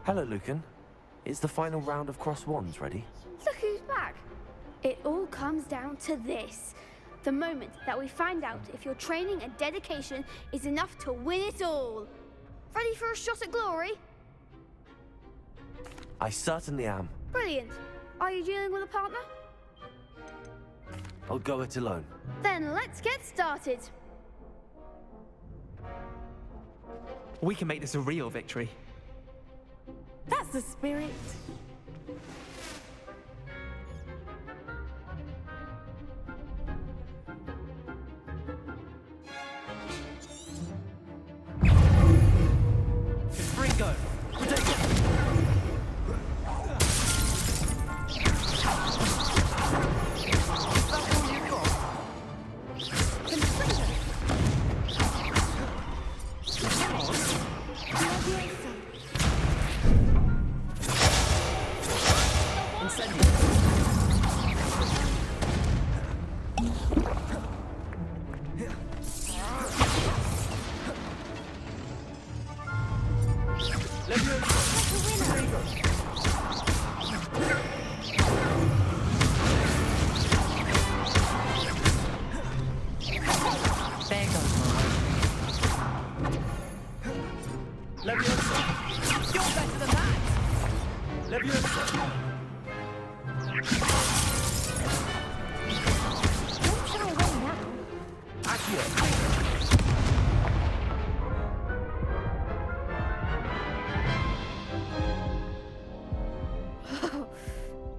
Hello, Lucan. Is the final round of cross wands ready? Look who's back. It all comes down to this. The moment that we find out if your training and dedication is enough to win it all. Ready for a shot at glory? I certainly am. Brilliant. Are you dealing with a partner? I'll go it alone. Then let's get started. We can make this a real victory. That's the spirit. Ringo!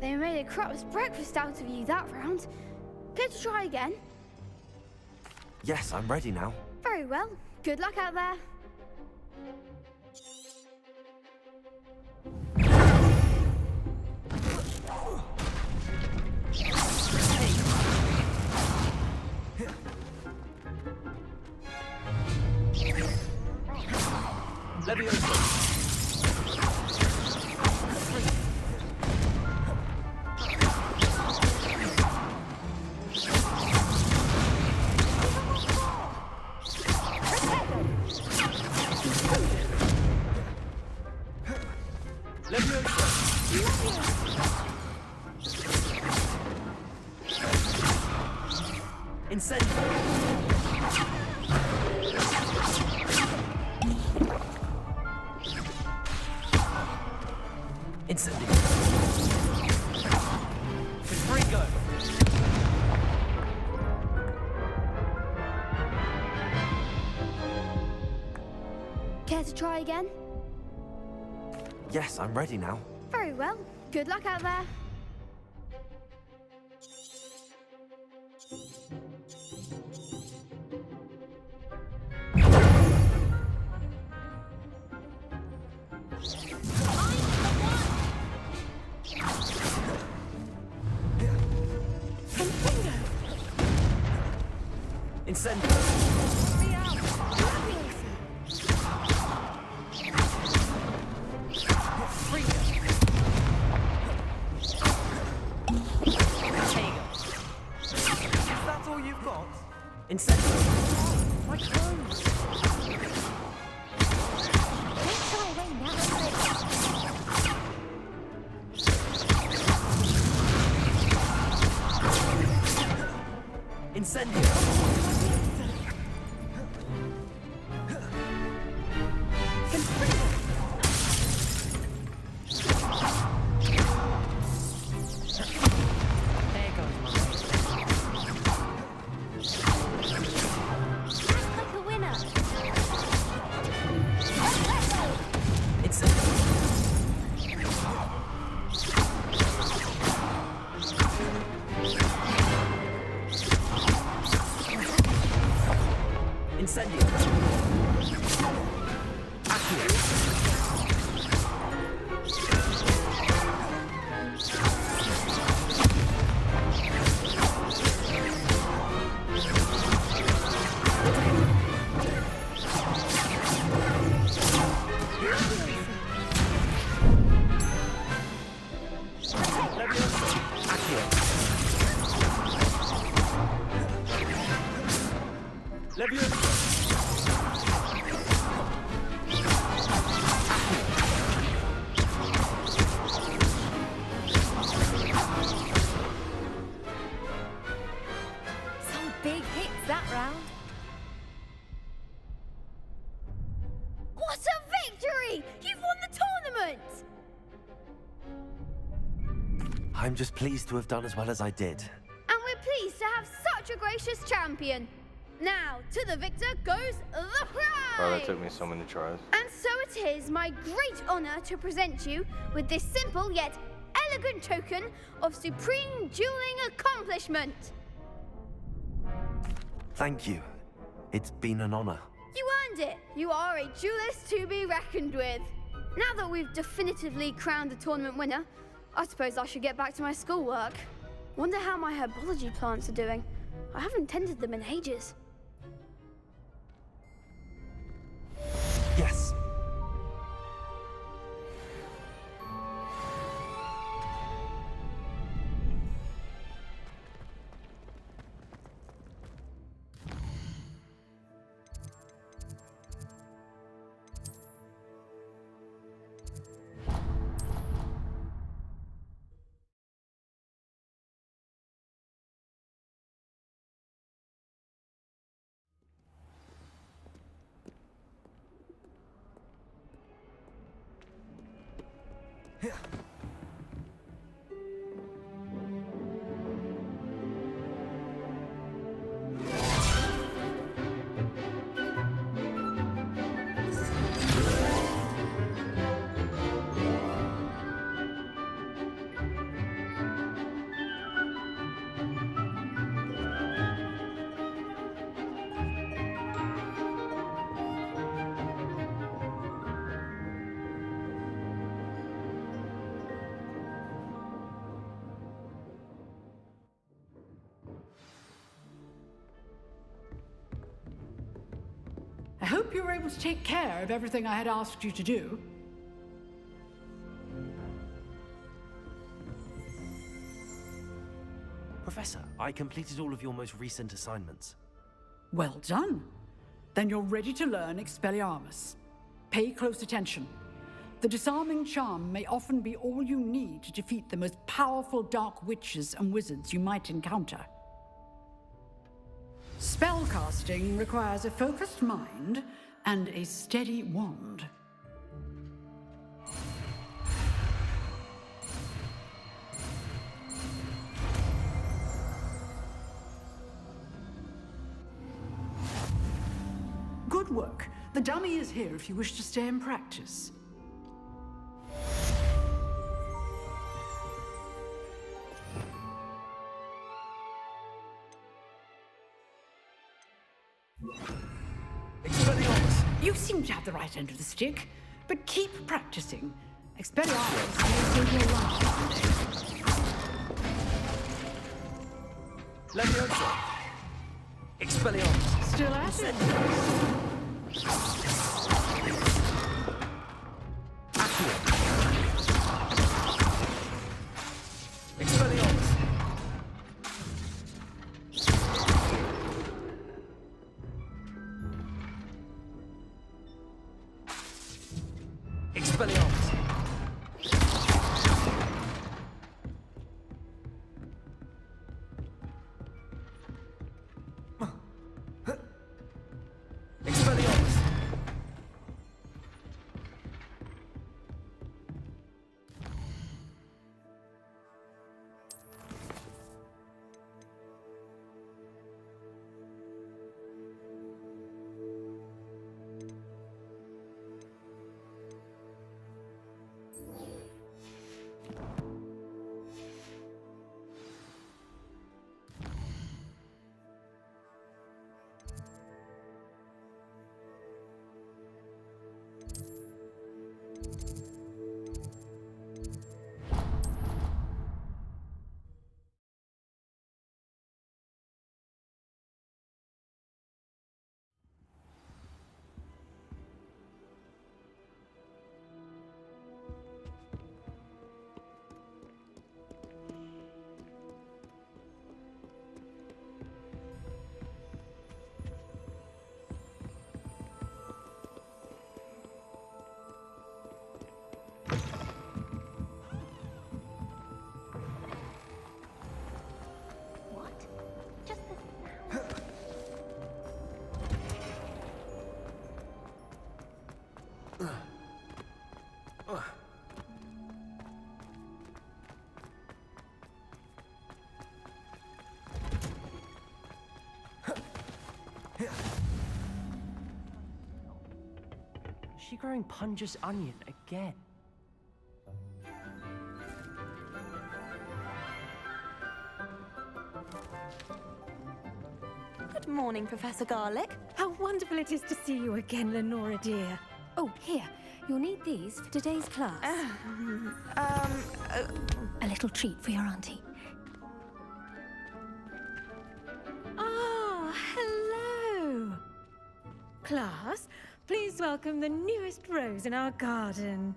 They made a crap's breakfast out of you that round. Care to try again? Yes, I'm ready now. Very well. Good luck out there. Care to try again? Yes, I'm ready now. Very well. Good luck out there. that round. What a victory! You've won the tournament! I'm just pleased to have done as well as I did. And we're pleased to have such a gracious champion. Now, to the victor goes the prize! Oh, that took me so many tries. And so it is my great honor to present you with this simple yet elegant token of supreme dueling accomplishment. Thank you. It's been an honor. You earned it. You are a duelist to be reckoned with. Now that we've definitively crowned the tournament winner, I suppose I should get back to my schoolwork. Wonder how my herbology plants are doing. I haven't tended them in ages. Yes. I hope you were able to take care of everything I had asked you to do. Professor, I completed all of your most recent assignments. Well done. Then you're ready to learn Expelliarmus. Pay close attention. The disarming charm may often be all you need to defeat the most powerful dark witches and wizards you might encounter. Spellcasting requires a focused mind and a steady wand. Good work. The dummy is here if you wish to stay and practice. Expelliarmus! You seem to have the right end of the stick, but keep practicing. Expelliarmus may save your life someday. Leviosa! Expelliarmus! Still at it? Accio! Expelliarmus! Expelliarmus! Expelliarmus! Is she growing Punja's onion again? Good morning, Professor Garlick. How wonderful it is to see you again, Lenora dear. Oh, here. You'll need these for today's class. A little treat for your auntie. Ah, hello. Class, please welcome the newest rose in our garden.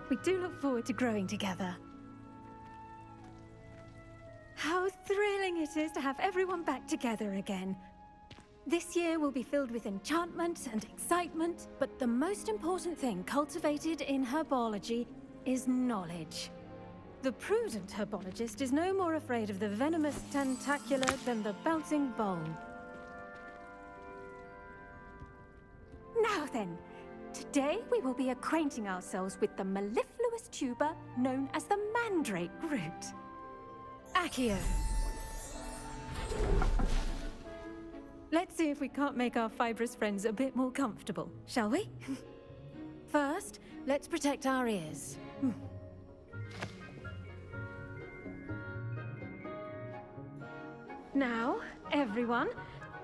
We do look forward to growing together. How thrilling it is to have everyone back together again. This year will be filled with enchantment and excitement, but the most important thing cultivated in herbology is knowledge. The prudent herbologist is no more afraid of the venomous tentacula than the bouncing bulb. Now then, today we will be acquainting ourselves with the mellifluous tuber known as the mandrake root. Accio. Let's see if we can't make our fibrous friends a bit more comfortable, shall we? First, let's protect our ears. Now, everyone,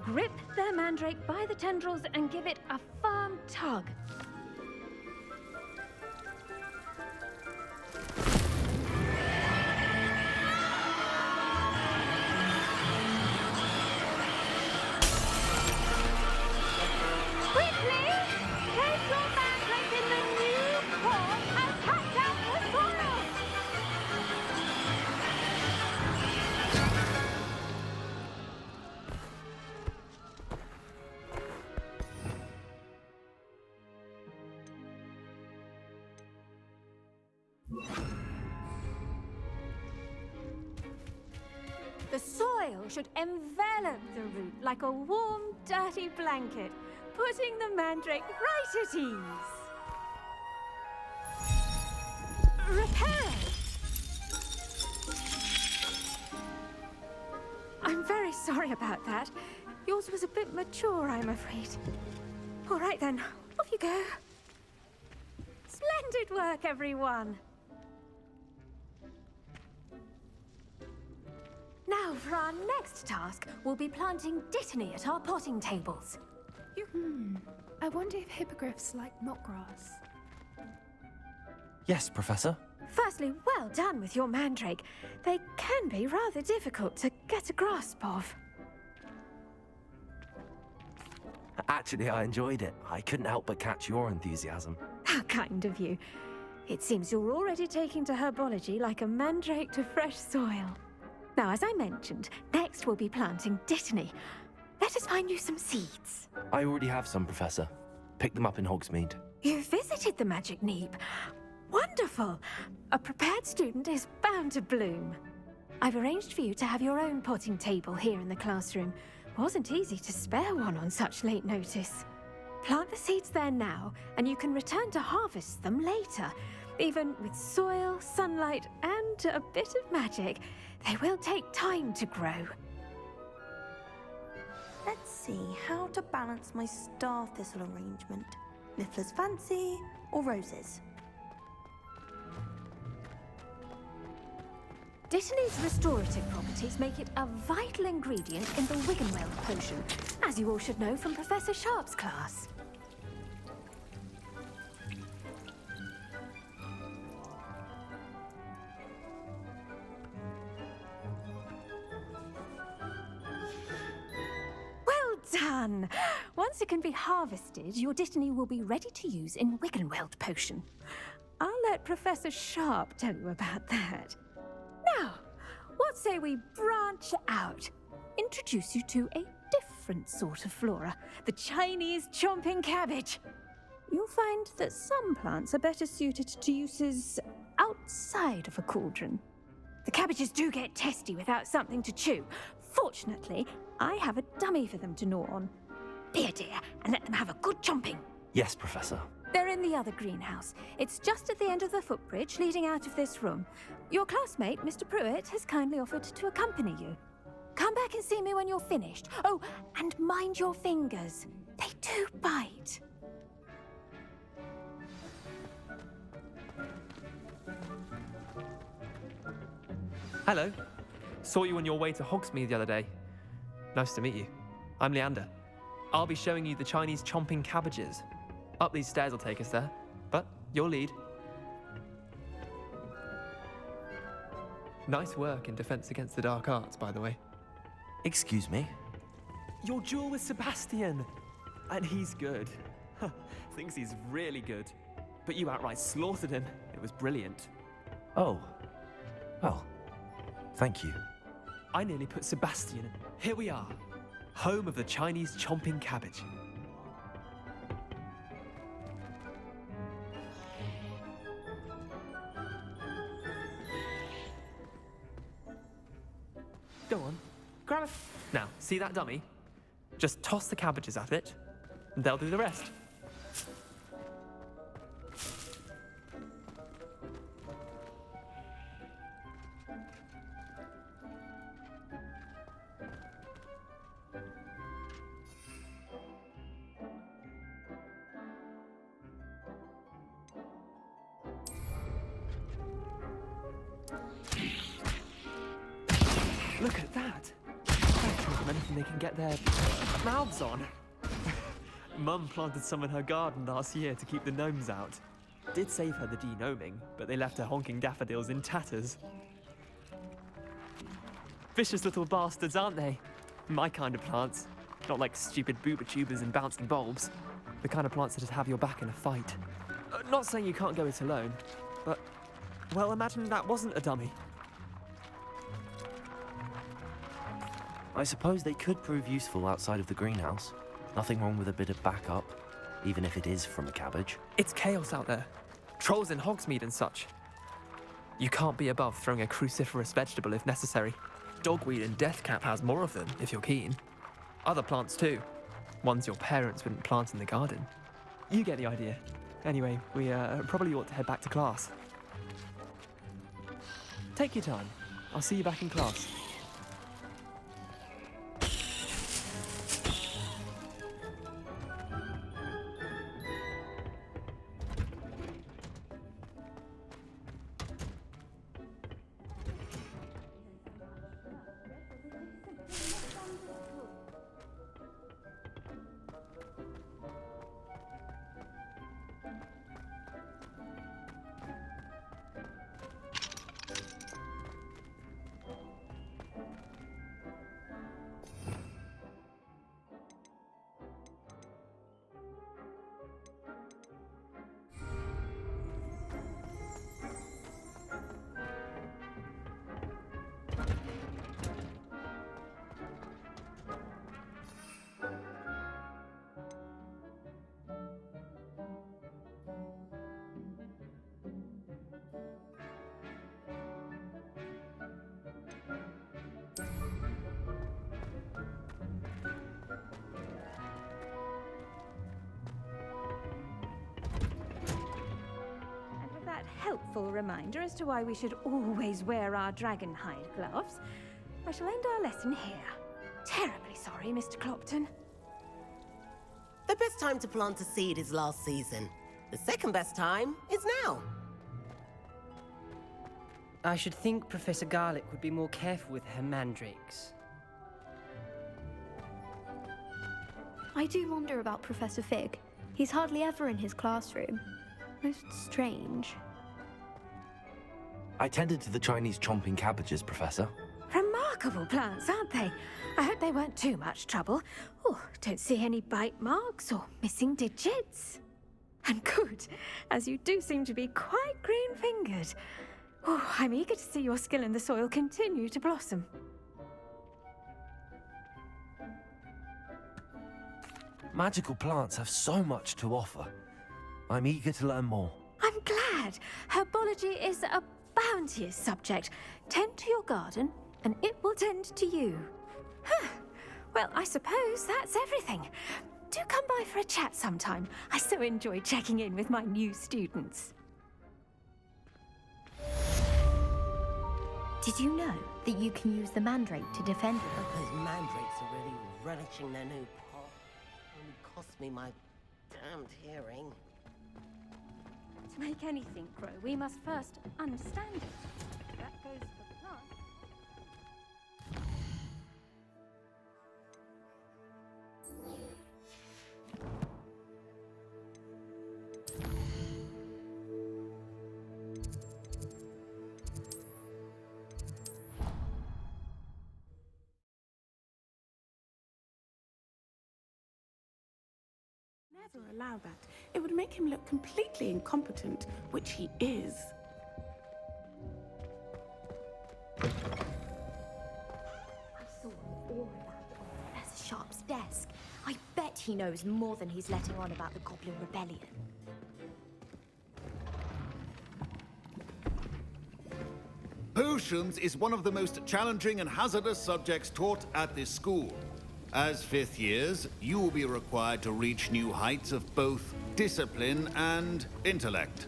grip their mandrake by the tendrils and give it a firm tug. The soil should envelop the root like a warm, dirty blanket, putting the mandrake right at ease. Repair! I'm very sorry about that. Yours was a bit mature, I'm afraid. All right then, off you go. Splendid work, everyone. Now, for our next task, we'll be planting dittany at our potting tables. I wonder if hippogriffs like knotgrass. Yes, Professor. Firstly, well done with your mandrake. They can be rather difficult to get a grasp of. Actually, I enjoyed it. I couldn't help but catch your enthusiasm. How kind of you. It seems you're already taking to herbology like a mandrake to fresh soil. Now, as I mentioned, next we'll be planting dittany. Let us find you some seeds. I already have some, Professor. Picked them up in Hogsmeade. You visited the Magic Neep. Wonderful! A prepared student is bound to bloom. I've arranged for you to have your own potting table here in the classroom. Wasn't easy to spare one on such late notice. Plant the seeds there now, and you can return to harvest them later. Even with soil, sunlight, and a bit of magic, they will take time to grow. Let's see how to balance my star thistle arrangement. Niffler's fancy or roses? Dittany's restorative properties make it a vital ingredient in the Wiggenweld potion, as you all should know from Professor Sharp's class. Well done! Once it can be harvested, your dittany will be ready to use in Wiggenweld potion. I'll let Professor Sharp tell you about that. Now, what say we branch out? Introduce you to a different sort of flora, the Chinese chomping cabbage. You'll find that some plants are better suited to uses outside of a cauldron. The cabbages do get testy without something to chew. Fortunately, I have a dummy for them to gnaw on. Be a dear and let them have a good chomping. Yes, Professor. They're in the other greenhouse. It's just at the end of the footbridge leading out of this room. Your classmate, Mr. Pruitt, has kindly offered to accompany you. Come back and see me when you're finished. Oh, and mind your fingers. They do bite. Hello. Saw you on your way to Hogsmeade the other day. Nice to meet you. I'm Leander. I'll be showing you the Chinese chomping cabbages. Up these stairs will take us there, but your lead. Nice work in Defense Against the Dark Arts, by the way. Excuse me? Your duel with Sebastian! And he's good. Thinks he's really good. But you outright slaughtered him. It was brilliant. Oh. Well, thank you. I nearly put Sebastian in. Here we are. Home of the Chinese chomping cabbage. Go on, grab it. Now, see that dummy? Just toss the cabbages at it, and they'll do the rest. Look at that! Better than anything they can get their mouths on. Mum planted some in her garden last year to keep the gnomes out. Did save her the de-gnoming, but they left her honking daffodils in tatters. Vicious little bastards, aren't they? My kind of plants. Not like stupid booba tubers and bouncing bulbs. The kind of plants that just have your back in a fight. Not saying you can't go it alone, but, well, imagine that wasn't a dummy. I suppose they could prove useful outside of the greenhouse. Nothing wrong with a bit of backup, even if it is from a cabbage. It's chaos out there. Trolls in Hogsmeade and such. You can't be above throwing a cruciferous vegetable if necessary. Dogweed and deathcap has more of them, if you're keen. Other plants too. Ones your parents wouldn't plant in the garden. You get the idea. Anyway, we probably ought to head back to class. Take your time. I'll see you back in class. Helpful reminder as to why we should always wear our dragonhide gloves, I shall end our lesson here. Terribly sorry, Mr. Clopton. The best time to plant a seed is last season. The second best time is now. I should think Professor Garlick would be more careful with her mandrakes. I do wonder about Professor Fig. He's hardly ever in his classroom. Most strange. I tended to the Chinese chomping cabbages, Professor. Remarkable plants, aren't they? I hope they weren't too much trouble. Oh, don't see any bite marks or missing digits. And good, as you do seem to be quite green-fingered. Oh, I'm eager to see your skill in the soil continue to blossom. Magical plants have so much to offer. I'm eager to learn more. I'm glad. Herbology is a bounteous subject. Tend to your garden, and it will tend to you. Huh. Well, I suppose that's everything. Do come by for a chat sometime. I so enjoy checking in with my new students. Did you know that you can use the mandrake to defend you. Those mandrakes are really relishing their new pot. Only cost me my damned hearing. To make anything grow, we must first understand it. That goes for plants. Never allow that. It would make him look completely incompetent, which he is. I saw all of that on Professor Sharp's desk. I bet he knows more than he's letting on about the Goblin Rebellion. Potions is one of the most challenging and hazardous subjects taught at this school. As fifth years, you will be required to reach new heights of both discipline and intellect.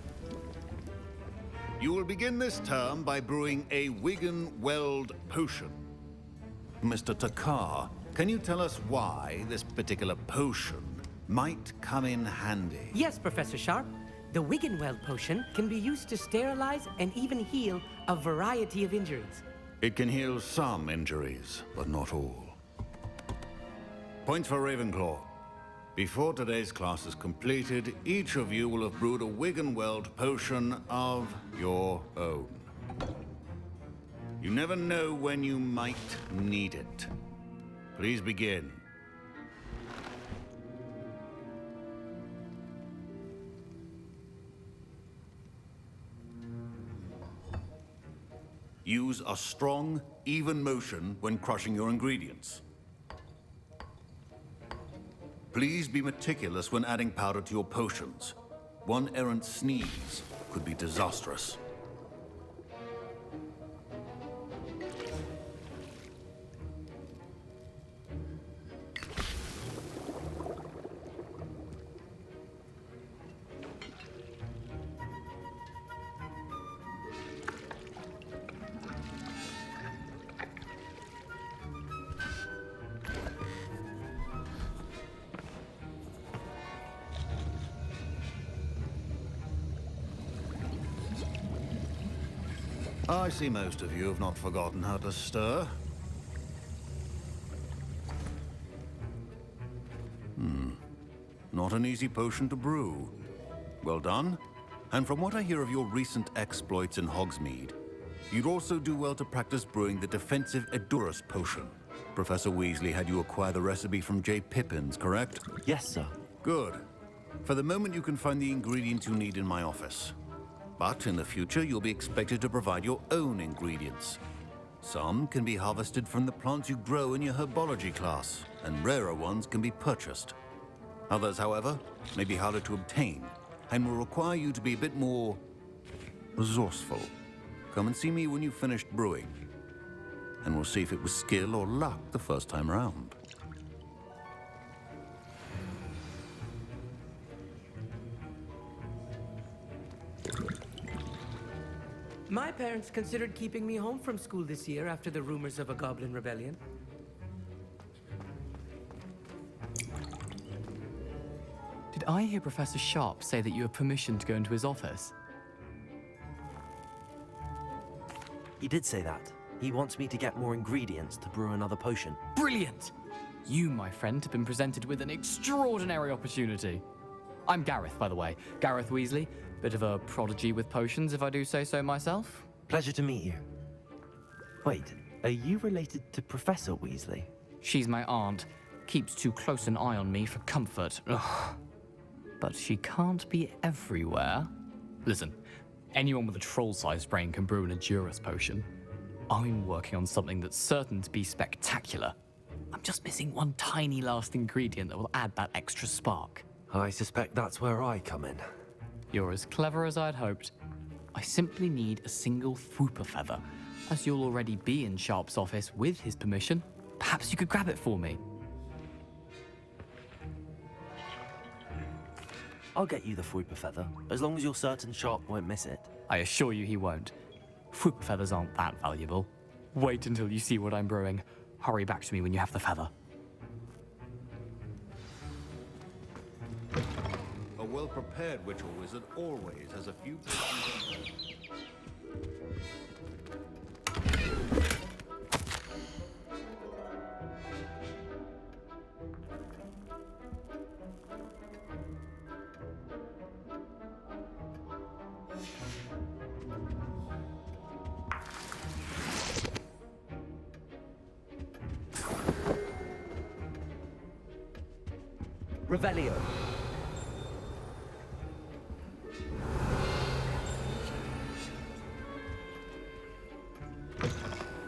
You will begin this term by brewing a Wiggenweld potion. Mr. Takar, can you tell us why this particular potion might come in handy? Yes, Professor Sharp. The Wiggenweld potion can be used to sterilize and even heal a variety of injuries. It can heal some injuries, but not all. Points for Ravenclaw. Before today's class is completed, each of you will have brewed a Wiggenweld potion of your own. You never know when you might need it. Please begin. Use a strong, even motion when crushing your ingredients. Please be meticulous when adding powder to your potions. One errant sneeze could be disastrous. I see most of you have not forgotten how to stir. Not an easy potion to brew. Well done. And from what I hear of your recent exploits in Hogsmeade, you'd also do well to practice brewing the defensive Edurus potion. Professor Weasley had you acquire the recipe from J. Pippins, correct? Yes, sir. Good. For the moment, you can find the ingredients you need in my office. But in the future, you'll be expected to provide your own ingredients. Some can be harvested from the plants you grow in your herbology class, and rarer ones can be purchased. Others, however, may be harder to obtain, and will require you to be a bit more resourceful. Come and see me when you've finished brewing, and we'll see if it was skill or luck the first time round. My parents considered keeping me home from school this year after the rumors of a Goblin Rebellion. Did I hear Professor Sharp say that you have permission to go into his office? He did say that. He wants me to get more ingredients to brew another potion. Brilliant! You, my friend, have been presented with an extraordinary opportunity. I'm Gareth, by the way. Gareth Weasley. Bit of a prodigy with potions, if I do say so myself. Pleasure to meet you. Wait, are you related to Professor Weasley? She's my aunt. Keeps too close an eye on me for comfort. Ugh. But she can't be everywhere. Listen, anyone with a troll-sized brain can brew an Edurus potion. I'm working on something that's certain to be spectacular. I'm just missing one tiny last ingredient that will add that extra spark. I suspect that's where I come in. You're as clever as I'd hoped. I simply need a single Fwooper feather. As you'll already be in Sharp's office with his permission, perhaps you could grab it for me. I'll get you the Fwooper feather, as long as you're certain Sharp won't miss it. I assure you he won't. Fwooper feathers aren't that valuable. Wait until you see what I'm brewing. Hurry back to me when you have the feather. A well-prepared witch or wizard always has a few... Revelio.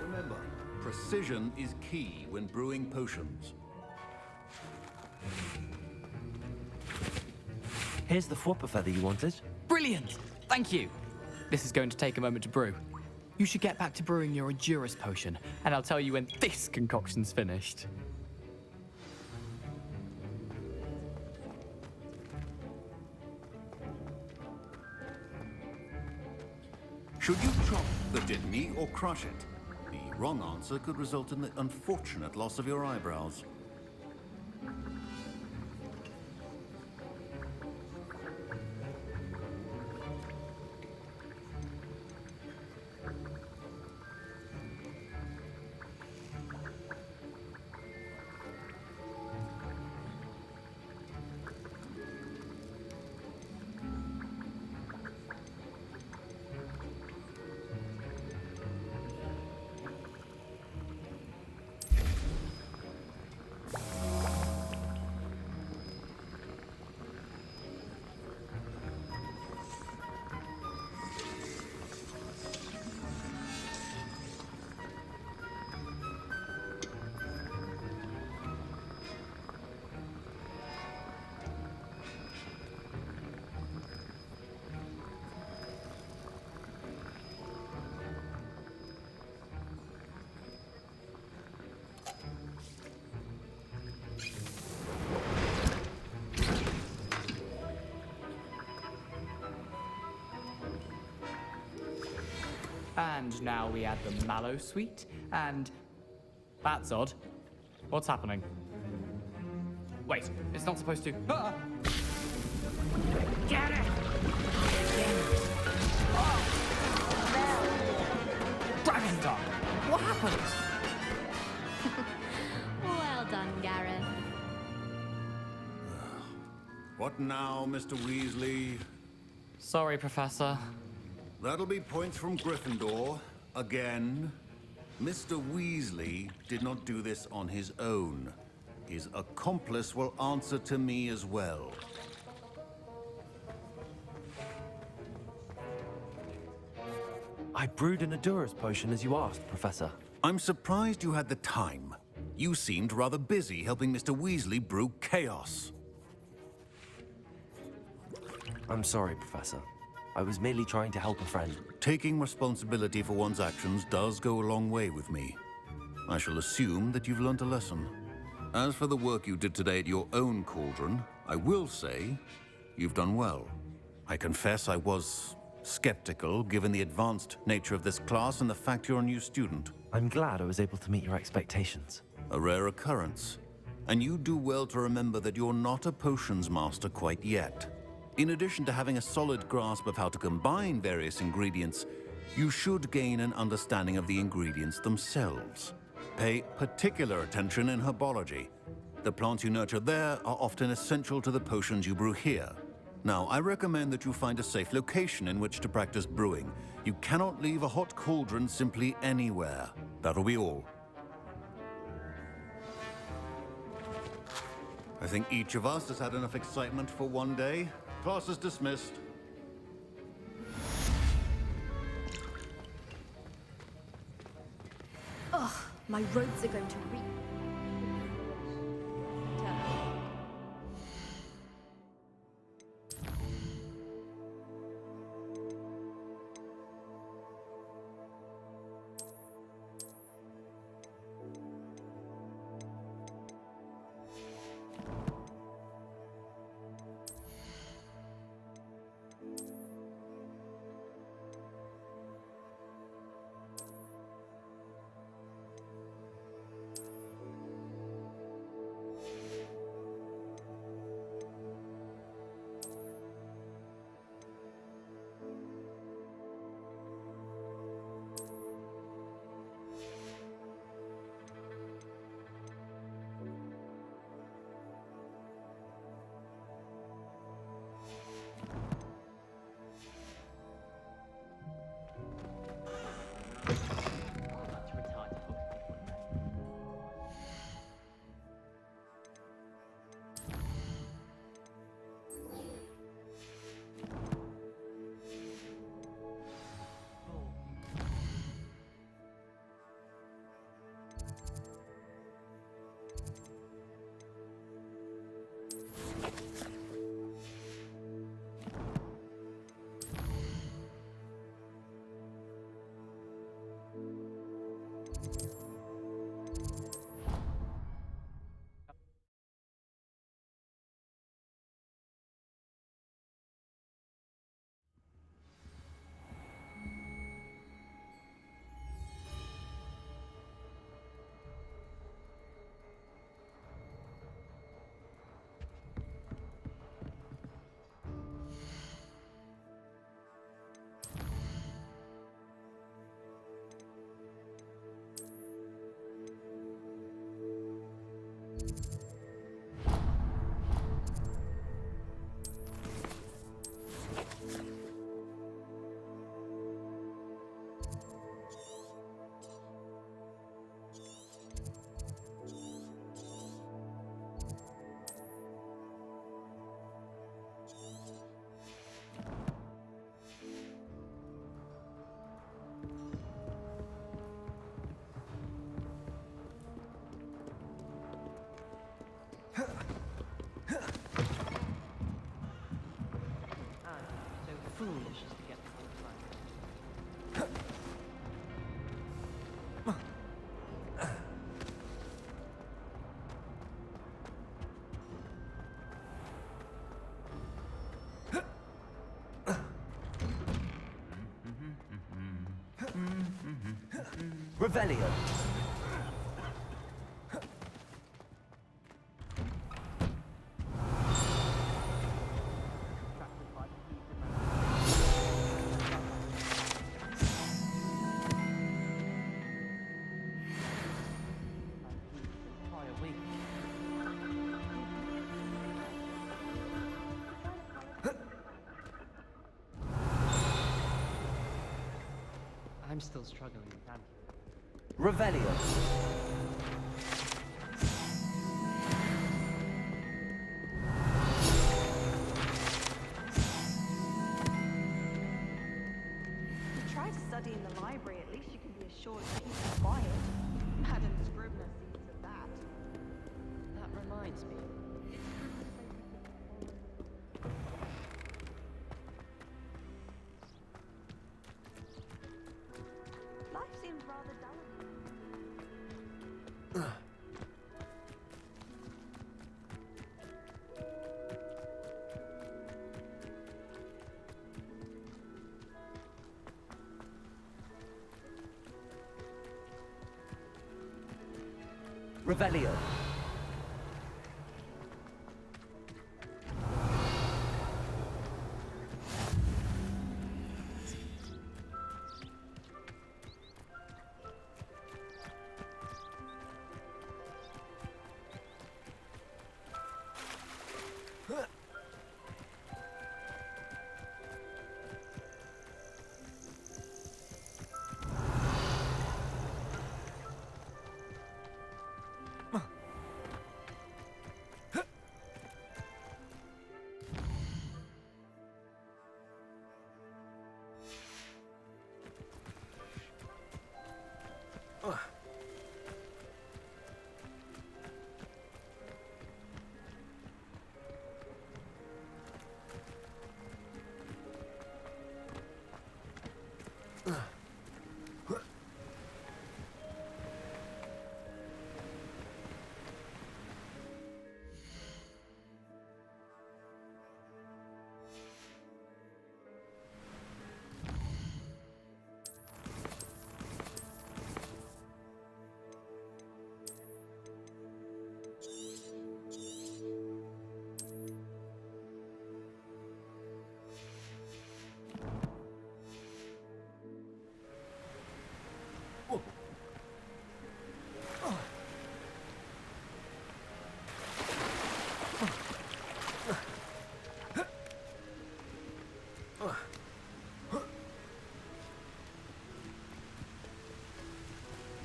Remember, precision is key when brewing potions. Here's the Fwopper feather you wanted. Brilliant! Thank you! This is going to take a moment to brew. You should get back to brewing your Endurus potion, and I'll tell you when this concoction's finished. Should you chop the Dittany or crush it? The wrong answer could result in the unfortunate loss of your eyebrows. And now we add the mallow sweet, and... That's odd. What's happening? Wait, it's not supposed to... Ah! Get it! Dragon Dog! What happened? Well done, Gareth. What now, Mr. Weasley? Sorry, Professor. That'll be points from Gryffindor. Again. Mr. Weasley did not do this on his own. His accomplice will answer to me as well. I brewed an Endurus potion as you asked, Professor. I'm surprised you had the time. You seemed rather busy helping Mr. Weasley brew chaos. I'm sorry, Professor. I was merely trying to help a friend. Taking responsibility for one's actions does go a long way with me. I shall assume that you've learnt a lesson. As for the work you did today at your own cauldron, I will say you've done well. I confess I was skeptical, given the advanced nature of this class and the fact you're a new student. I'm glad I was able to meet your expectations. A rare occurrence. And you do well to remember that you're not a potions master quite yet. In addition to having a solid grasp of how to combine various ingredients, you should gain an understanding of the ingredients themselves. Pay particular attention in herbology. The plants you nurture there are often essential to the potions you brew here. Now, I recommend that you find a safe location in which to practice brewing. You cannot leave a hot cauldron simply anywhere. That'll be all. I think each of us has had enough excitement for one day. Class is dismissed. Ugh, my robes are going to reek. Foolish as to get the whole Revelio. I'm still struggling with that. Revelio. You try to study in the library, at least you can be assured to keep quiet. Madam Scribner sees to that. That reminds me. Life seems rather dull. Revelio.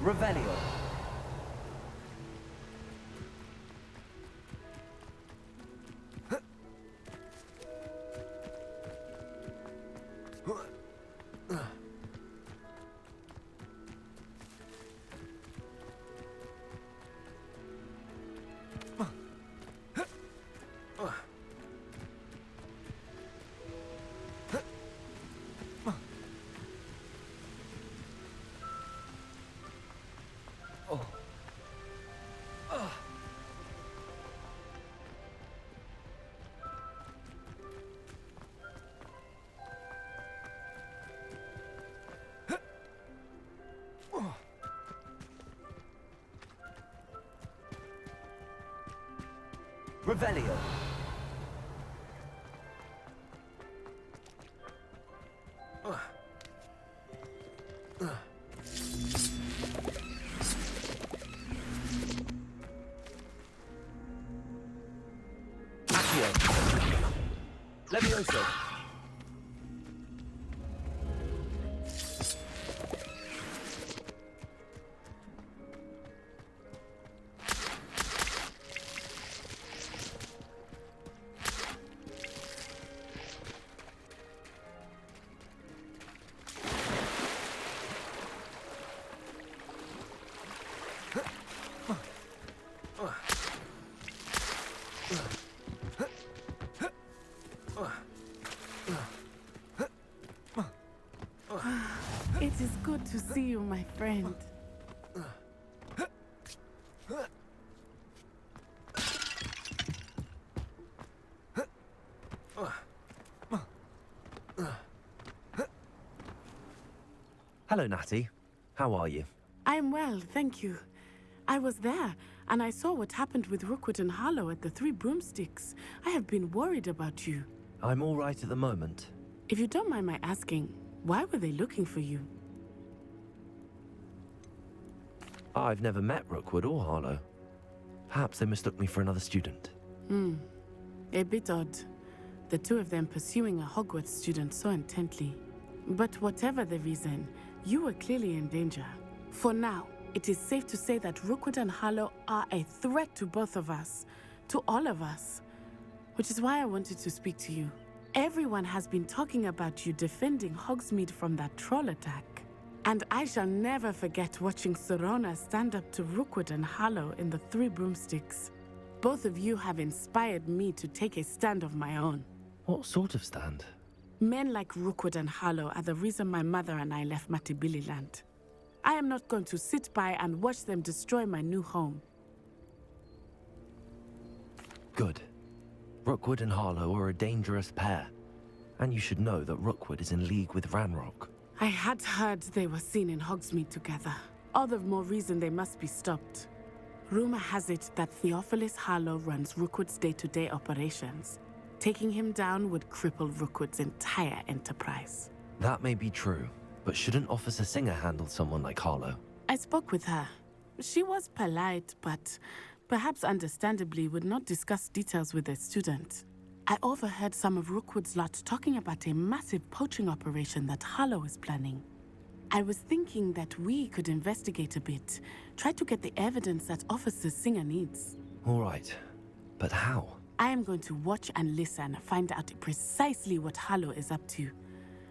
Revelio. Revelio. Levioso. It is good to see you, my friend. Hello, Natty. How are you? I'm well, thank you. I was there, and I saw what happened with Rookwood and Harlow at the Three Broomsticks. I have been worried about you. I'm all right at the moment. If you don't mind my asking, why were they looking for you? I've never met Rookwood or Harlow. Perhaps they mistook me for another student. A bit odd. The two of them pursuing a Hogwarts student so intently. But whatever the reason, you were clearly in danger. For now, it is safe to say that Rookwood and Harlow are a threat to both of us, to all of us. Which is why I wanted to speak to you. Everyone has been talking about you defending Hogsmeade from that troll attack. And I shall never forget watching Serona stand up to Rookwood and Harlow in the Three Broomsticks. Both of you have inspired me to take a stand of my own. What sort of stand? Men like Rookwood and Harlow are the reason my mother and I left Matibili Land. I am not going to sit by and watch them destroy my new home. Good. Rookwood and Harlow are a dangerous pair. And you should know that Rookwood is in league with Ranrock. I had heard they were seen in Hogsmeade together. All the more reason they must be stopped. Rumor has it that Theophilus Harlow runs Rookwood's day-to-day operations. Taking him down would cripple Rookwood's entire enterprise. That may be true, but shouldn't Officer Singer handle someone like Harlow? I spoke with her. She was polite, but perhaps understandably would not discuss details with a student. I overheard some of Rookwood's lot talking about a massive poaching operation that Harlow is planning. I was thinking that we could investigate a bit, try to get the evidence that Officer Singer needs. All right, but how? I am going to watch and listen, find out precisely what Harlow is up to.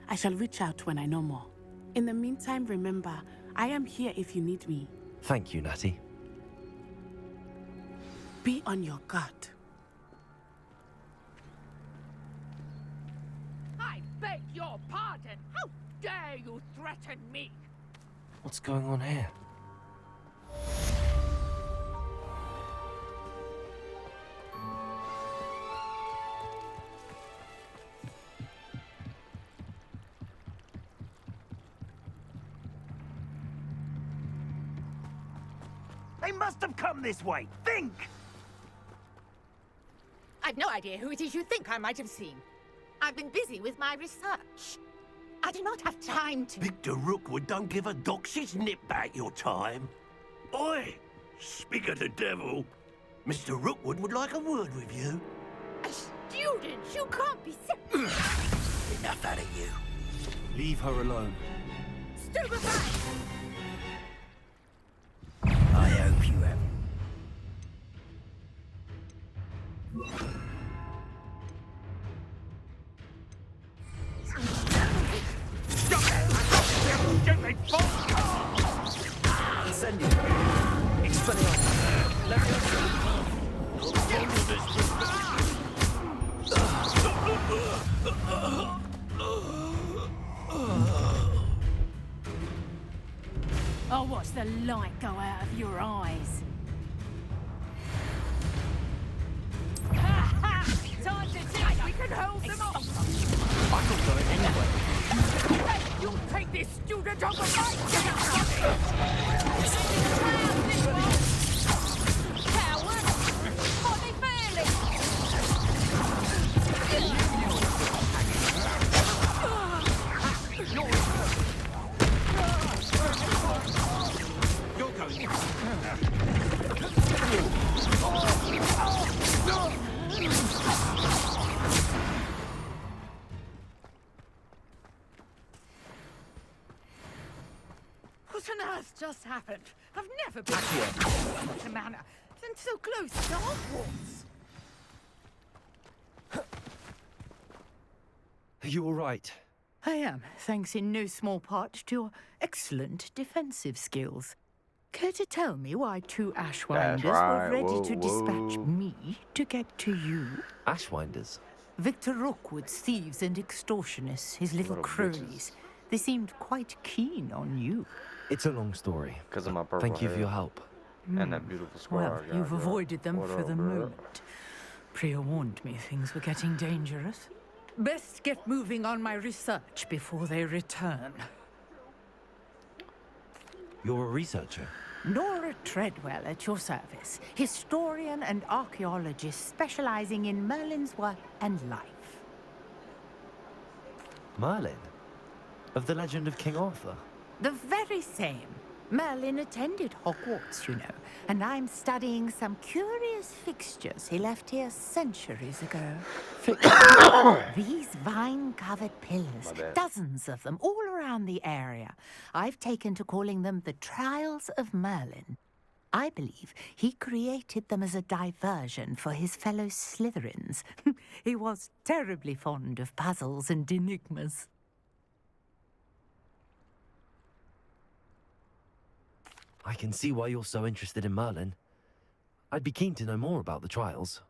I shall reach out when I know more. In the meantime, remember, I am here if you need me. Thank you, Natty. Be on your guard. I beg your pardon. How dare you threaten me? What's going on here? They must have come this way. Think! I've no idea who it is you think I might have seen. I've been busy with my research. I do not have time to... Victor Rookwood don't give a doxy's nip back your time. Oi! Speak of the devil. Mr. Rookwood would like a word with you. A student? You can't be so... Enough out of you. Leave her alone. Stupefy! I hope you have. Incendio. Expelliarmus. Levioso. I'll watch the light go out of your eyes. Time to take. We can hold them off. I could do it anyway. You'll take this student off of my coward! Body fairly! You're going. What's happened? I've never been in such a manner, and so close to Hogwarts. Are you all right? I am, thanks in no small part to your excellent defensive skills. Care to tell me why two Ashwinders right. were ready Whoa, to dispatch whoa. me to get to you? Ashwinders? Victor Rookwood's thieves and extortionists, his little cronies. They seemed quite keen on you. It's a long story. Because of my purple Thank you for hair. your help. And that beautiful scar Well, I got, you've girl. avoided them What for up, the girl? moment. Priya warned me things were getting dangerous. Best get moving on my research before they return. You're a researcher? Nora Treadwell at your service, historian and archaeologist specializing in Merlin's work and life. Merlin? Of the legend of King Arthur? The very same. Merlin attended Hogwarts, you know, and I'm studying some curious fixtures he left here centuries ago. These vine-covered pillars, dozens of them, all around the area. I've taken to calling them the Trials of Merlin. I believe he created them as a diversion for his fellow Slytherins. He was terribly fond of puzzles and enigmas. I can see why you're so interested in Merlin. I'd be keen to know more about the trials.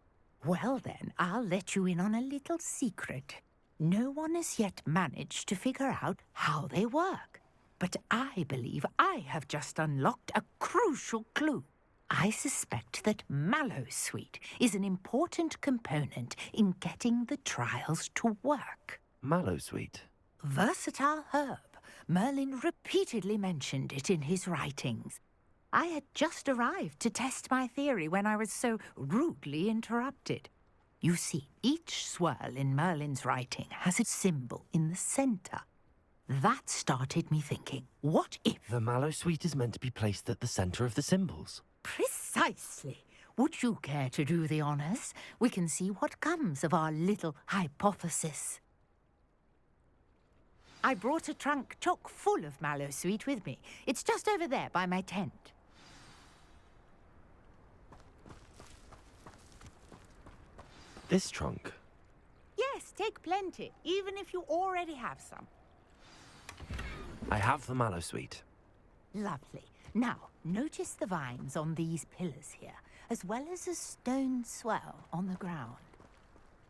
Well then, I'll let you in on a little secret. No one has yet managed to figure out how they work. But I believe I have just unlocked a crucial clue. I suspect that Mallowsweet is an important component in getting the trials to work. Mallowsweet? Versatile herb. Merlin repeatedly mentioned it in his writings. I had just arrived to test my theory when I was so rudely interrupted. You see, each swirl in Merlin's writing has a symbol in the center. That started me thinking, what if... The Mallowsweet is meant to be placed at the center of the symbols. Precisely. Would you care to do the honors? We can see what comes of our little hypothesis. I brought a trunk chock full of Mallowsweet with me. It's just over there by my tent. This trunk? Yes, take plenty, even if you already have some. I have the Mallowsweet. Lovely. Now, notice the vines on these pillars here, as well as a stone swell on the ground.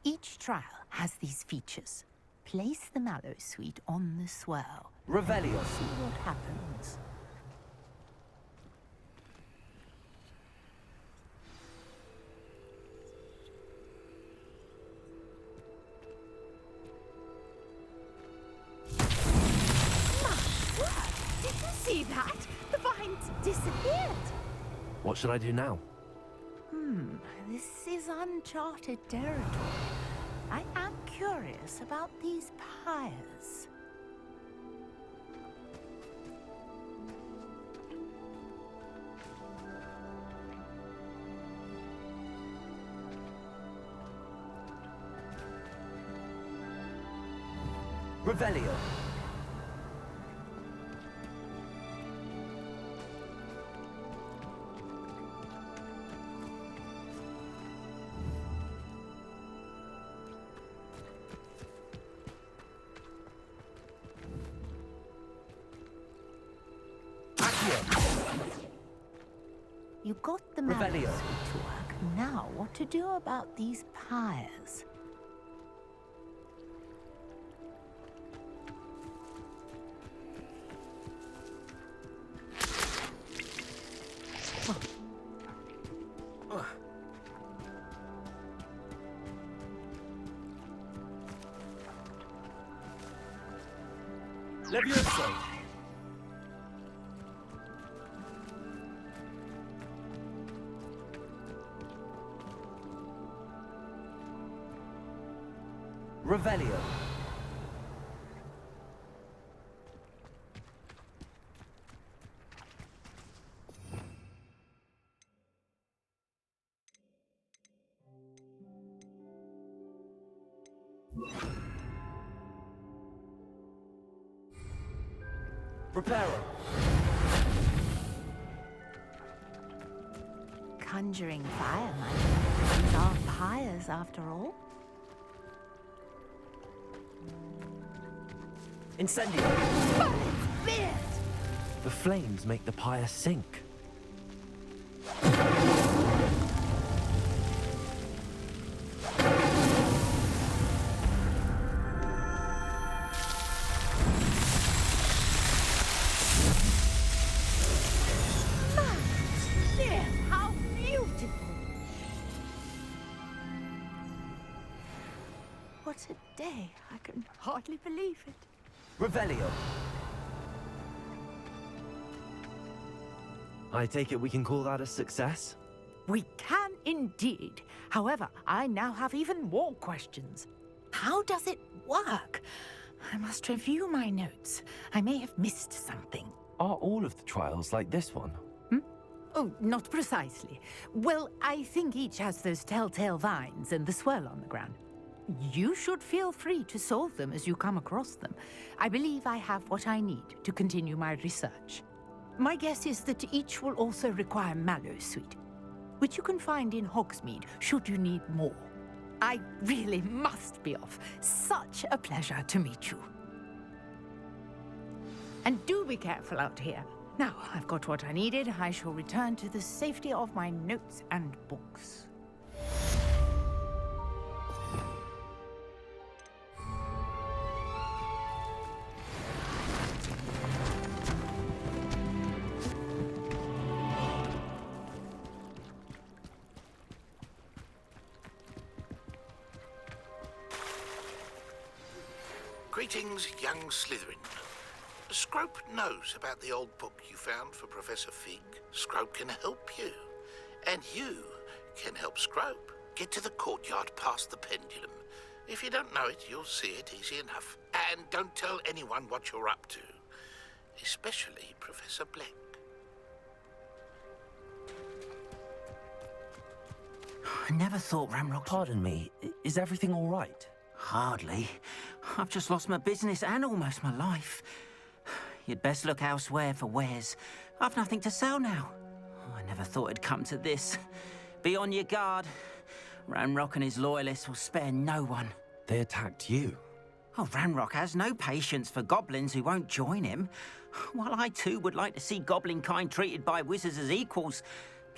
Each trial has these features. Place the Mallowsweet on the swirl. Revelio. See what happens. My word! Did you see that? The vines disappeared. What should I do now? This is uncharted territory. I am curious about these pyres. Revelio. You got the Mallowsweet to work. Now, what to do about these pyres? Levioso. Revelio. Reparo. conjuring fire might be our pyres after all. Incendio! The flames make the pyre sink. How beautiful! What a day. I can hardly believe it. Revelio. I take it we can call that a success? We can indeed. However, I now have even more questions. How does it work? I must review my notes. I may have missed something. Are all of the trials like this one? Oh, not precisely. Well, I think each has those telltale vines and the swirl on the ground. You should feel free to solve them as you come across them. I believe I have what I need to continue my research. My guess is that each will also require mallow sweet, which you can find in Hogsmeade should you need more. I really must be off. Such a pleasure to meet you. And do be careful out here. Now, I've got what I needed. I shall return to the safety of my notes and books. Greetings, young Slytherin. Scrope knows about the old book you found for Professor Fig. Scrope can help you. And you can help Scrope get to the courtyard past the pendulum. If you don't know it, you'll see it easy enough. And don't tell anyone what you're up to. Especially Professor Black. I never thought Ramrock... Pardon me, is everything all right? Hardly. I've just lost my business and almost my life. You'd best look elsewhere for wares. I've nothing to sell now. I never thought it'd come to this. Be on your guard. Ranrock and his loyalists will spare no one. They attacked you? Oh, Ranrock has no patience for goblins who won't join him. While I too would like to see goblin kind treated by wizards as equals,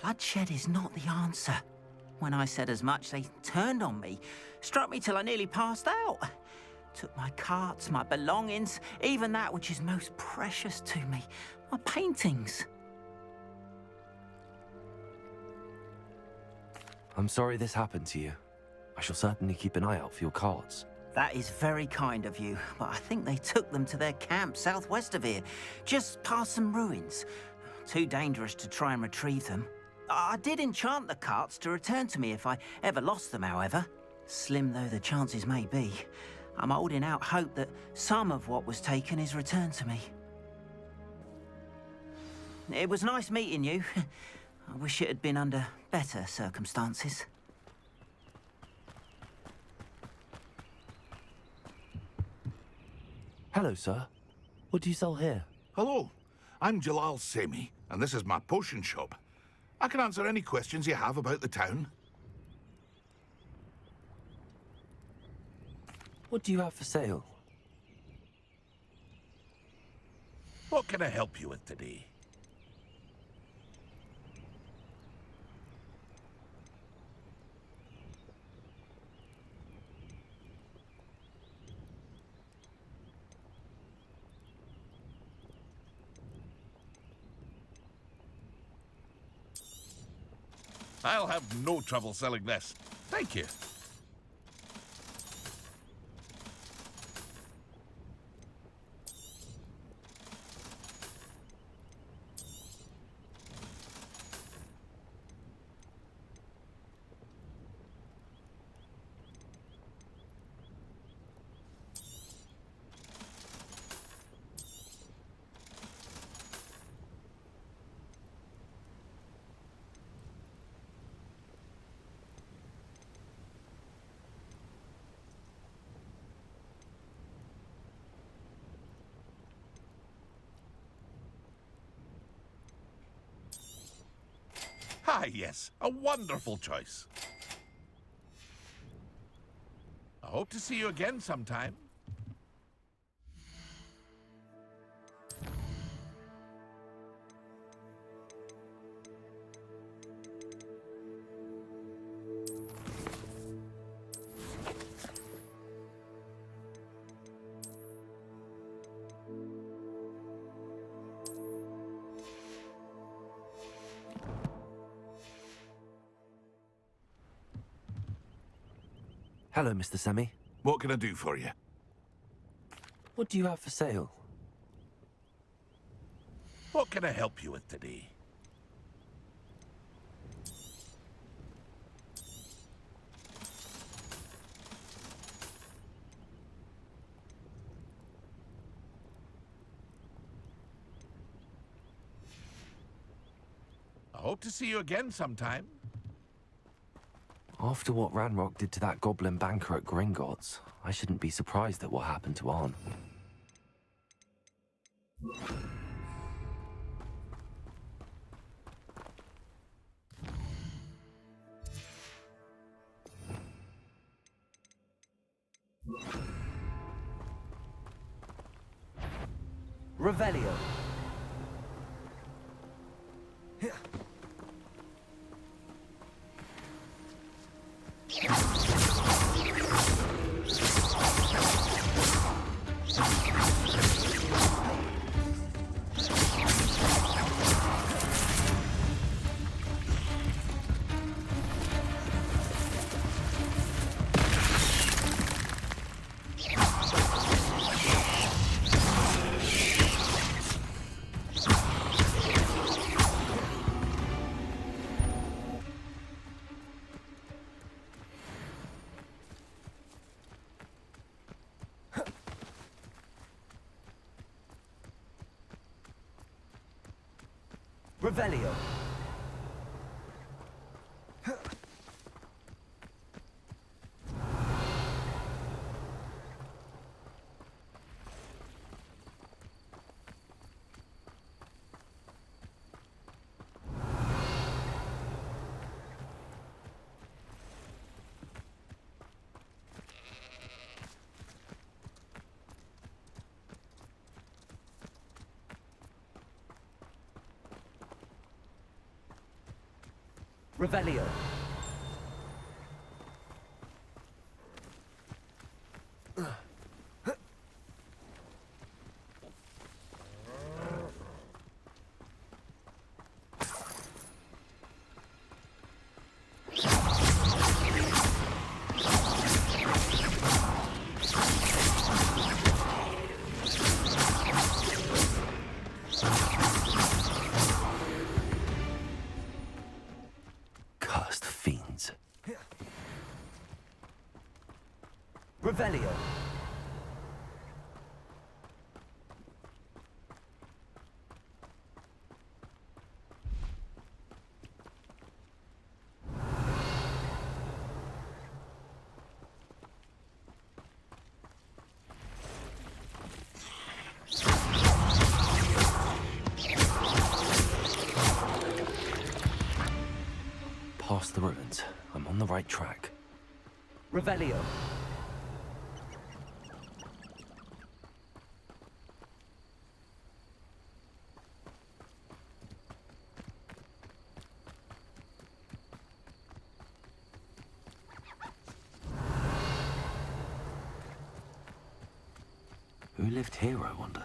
bloodshed is not the answer. When I said as much, they turned on me, struck me till I nearly passed out. Took my carts, my belongings, even that which is most precious to me, my paintings. I'm sorry this happened to you. I shall certainly keep an eye out for your cards. That is very kind of you, but I think they took them to their camp southwest of here, just past some ruins. Too dangerous to try and retrieve them. I did enchant the carts to return to me if I ever lost them, however. Slim though the chances may be, I'm holding out hope that some of what was taken is returned to me. It was nice meeting you. I wish it had been under better circumstances. Hello, sir. What do you sell here? Hello, I'm Jalal Semi, and this is my potion shop. I can answer any questions you have about the town. What do you have for sale? What can I help you with today? I'll have no trouble selling this. Thank you. Ah, yes, a wonderful choice. I hope to see you again sometime. Hello, Mr. Semi. What can I do for you? What do you have for sale? What can I help you with today? I hope to see you again sometime. After what Ranrock did to that goblin banker at Gringotts, I shouldn't be surprised at what happened to Arn. Revelio. Revelio. Revelio. Cursed fiends. Revelio. Past the ruins. I'm on the right track. Revelio. Who lived here, I wonder?